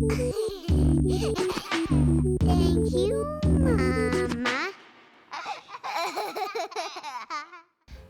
Thank you, Mama.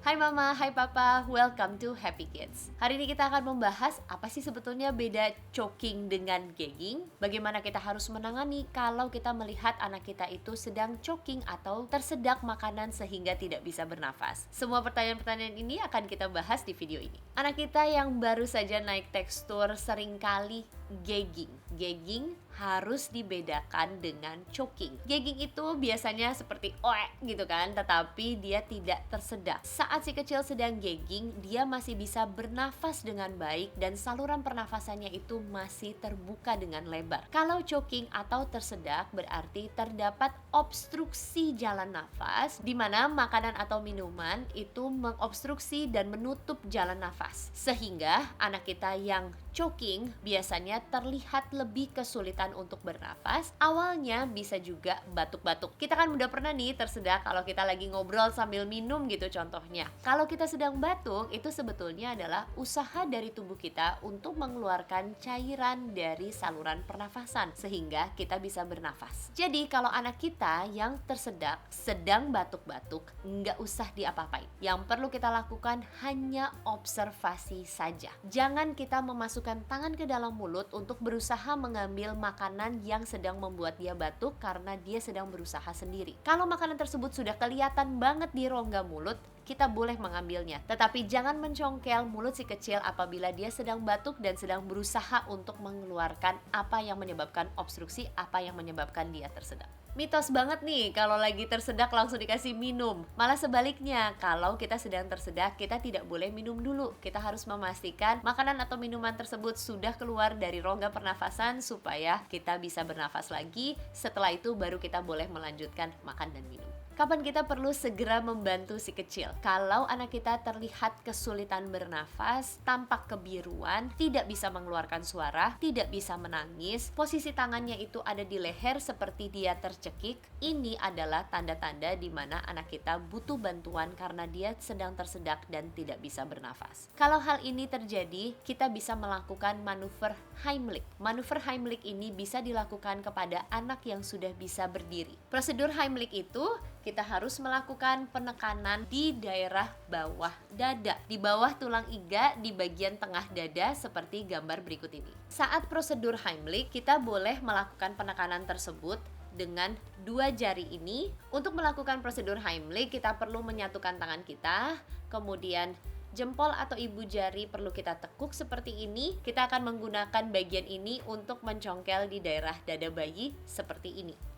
Hai Mama, hai Papa, welcome to Happy Kids. Hari ini kita akan membahas apa sih sebetulnya beda choking dengan gagging. Bagaimana kita harus menangani kalau kita melihat anak kita itu sedang choking atau tersedak makanan sehingga tidak bisa bernafas. Semua pertanyaan-pertanyaan ini akan kita bahas di video ini. Anak kita yang baru saja naik tekstur seringkali gagging. Gagging harus dibedakan dengan choking. Gagging itu biasanya seperti oek gitu kan, tetapi dia tidak tersedak. Saat si kecil sedang gagging, dia masih bisa bernafas dengan baik dan saluran pernafasannya itu masih terbuka dengan lebar. Kalau choking atau tersedak berarti terdapat obstruksi jalan nafas, di mana makanan atau minuman itu mengobstruksi dan menutup jalan nafas. Sehingga anak kita yang choking biasanya terlihat lebih kesulitan untuk bernafas. Awalnya bisa juga batuk-batuk. Kita kan udah pernah nih tersedak kalau kita lagi ngobrol sambil minum gitu contohnya. Kalau kita sedang batuk, itu sebetulnya adalah usaha dari tubuh kita untuk mengeluarkan cairan dari saluran pernafasan sehingga kita bisa bernafas. Jadi kalau anak kita yang tersedak sedang batuk-batuk, nggak usah diapa-apain. Yang perlu kita lakukan hanya observasi saja. Jangan kita memasukkan tangan ke dalam mulut untuk berusaha mengambil makanan yang sedang membuat dia batuk karena dia sedang berusaha sendiri. Kalau makanan tersebut sudah kelihatan banget di rongga mulut, kita boleh mengambilnya. Tetapi jangan mencongkel mulut si kecil apabila dia sedang batuk dan sedang berusaha untuk mengeluarkan apa yang menyebabkan obstruksi, apa yang menyebabkan dia tersedak. Mitos banget nih kalau lagi tersedak langsung dikasih minum. Malah sebaliknya, kalau kita sedang tersedak kita tidak boleh minum dulu. Kita harus memastikan makanan atau minuman tersebut sudah keluar dari rongga pernafasan supaya kita bisa bernafas lagi. Setelah itu baru kita boleh melanjutkan makan dan minum. Kapan kita perlu segera membantu si kecil? Kalau anak kita terlihat kesulitan bernafas, tampak kebiruan, tidak bisa mengeluarkan suara, tidak bisa menangis, posisi tangannya itu ada di leher seperti dia tercekik, ini adalah tanda-tanda di mana anak kita butuh bantuan karena dia sedang tersedak dan tidak bisa bernafas. Kalau hal ini terjadi, kita bisa melakukan manuver Heimlich. Manuver Heimlich ini bisa dilakukan kepada anak yang sudah bisa berdiri. Prosedur Heimlich itu kita harus melakukan penekanan di daerah bawah dada, di bawah tulang iga di bagian tengah dada seperti gambar berikut ini. Saat prosedur Heimlich, kita boleh melakukan penekanan tersebut dengan dua jari ini. Untuk melakukan prosedur Heimlich, kita perlu menyatukan tangan kita, kemudian jempol atau ibu jari perlu kita tekuk seperti ini. Kita akan menggunakan bagian ini untuk mencongkel di daerah dada bayi seperti ini.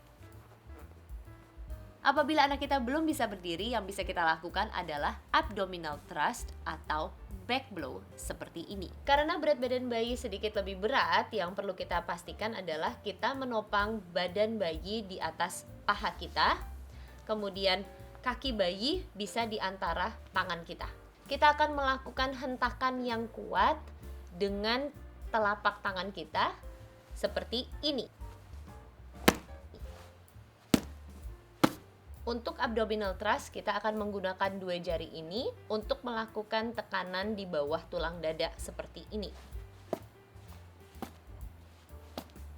Apabila anak kita belum bisa berdiri, yang bisa kita lakukan adalah abdominal thrust atau back blow seperti ini. Karena berat badan bayi sedikit lebih berat, yang perlu kita pastikan adalah kita menopang badan bayi di atas paha kita. Kemudian kaki bayi bisa di antara tangan kita. Kita akan melakukan hentakan yang kuat dengan telapak tangan kita seperti ini. Untuk abdominal thrust, kita akan menggunakan dua jari ini untuk melakukan tekanan di bawah tulang dada seperti ini.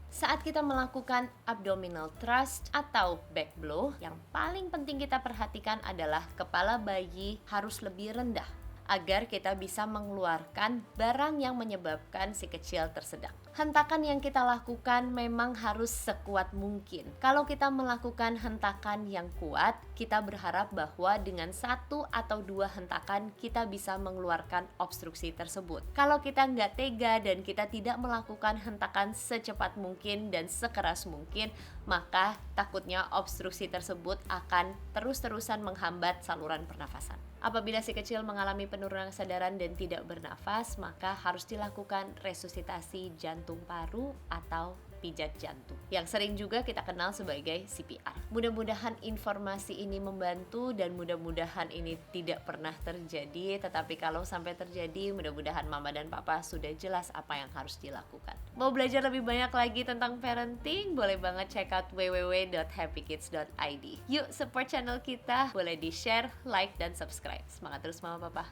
Saat kita melakukan abdominal thrust atau back blow, yang paling penting kita perhatikan adalah kepala bayi harus lebih rendah agar kita bisa mengeluarkan barang yang menyebabkan si kecil tersedak. Hentakan yang kita lakukan memang harus sekuat mungkin. Kalau kita melakukan hentakan yang kuat, kita berharap bahwa dengan satu atau dua hentakan kita bisa mengeluarkan obstruksi tersebut. Kalau kita nggak tega dan kita tidak melakukan hentakan secepat mungkin dan sekeras mungkin, maka takutnya obstruksi tersebut akan terus-terusan menghambat saluran pernafasan. Apabila si kecil mengalami penurunan kesadaran dan tidak bernafas, maka harus dilakukan resusitasi jantung paru atau pijat jantung, yang sering juga kita kenal sebagai CPR. Mudah-mudahan informasi ini membantu dan mudah-mudahan ini tidak pernah terjadi, tetapi kalau sampai terjadi, mudah-mudahan mama dan papa sudah jelas apa yang harus dilakukan. Mau belajar lebih banyak lagi tentang parenting? Boleh banget check out www.happykids.id. Yuk support channel kita, boleh di share, like, dan subscribe. Semangat terus mama papa.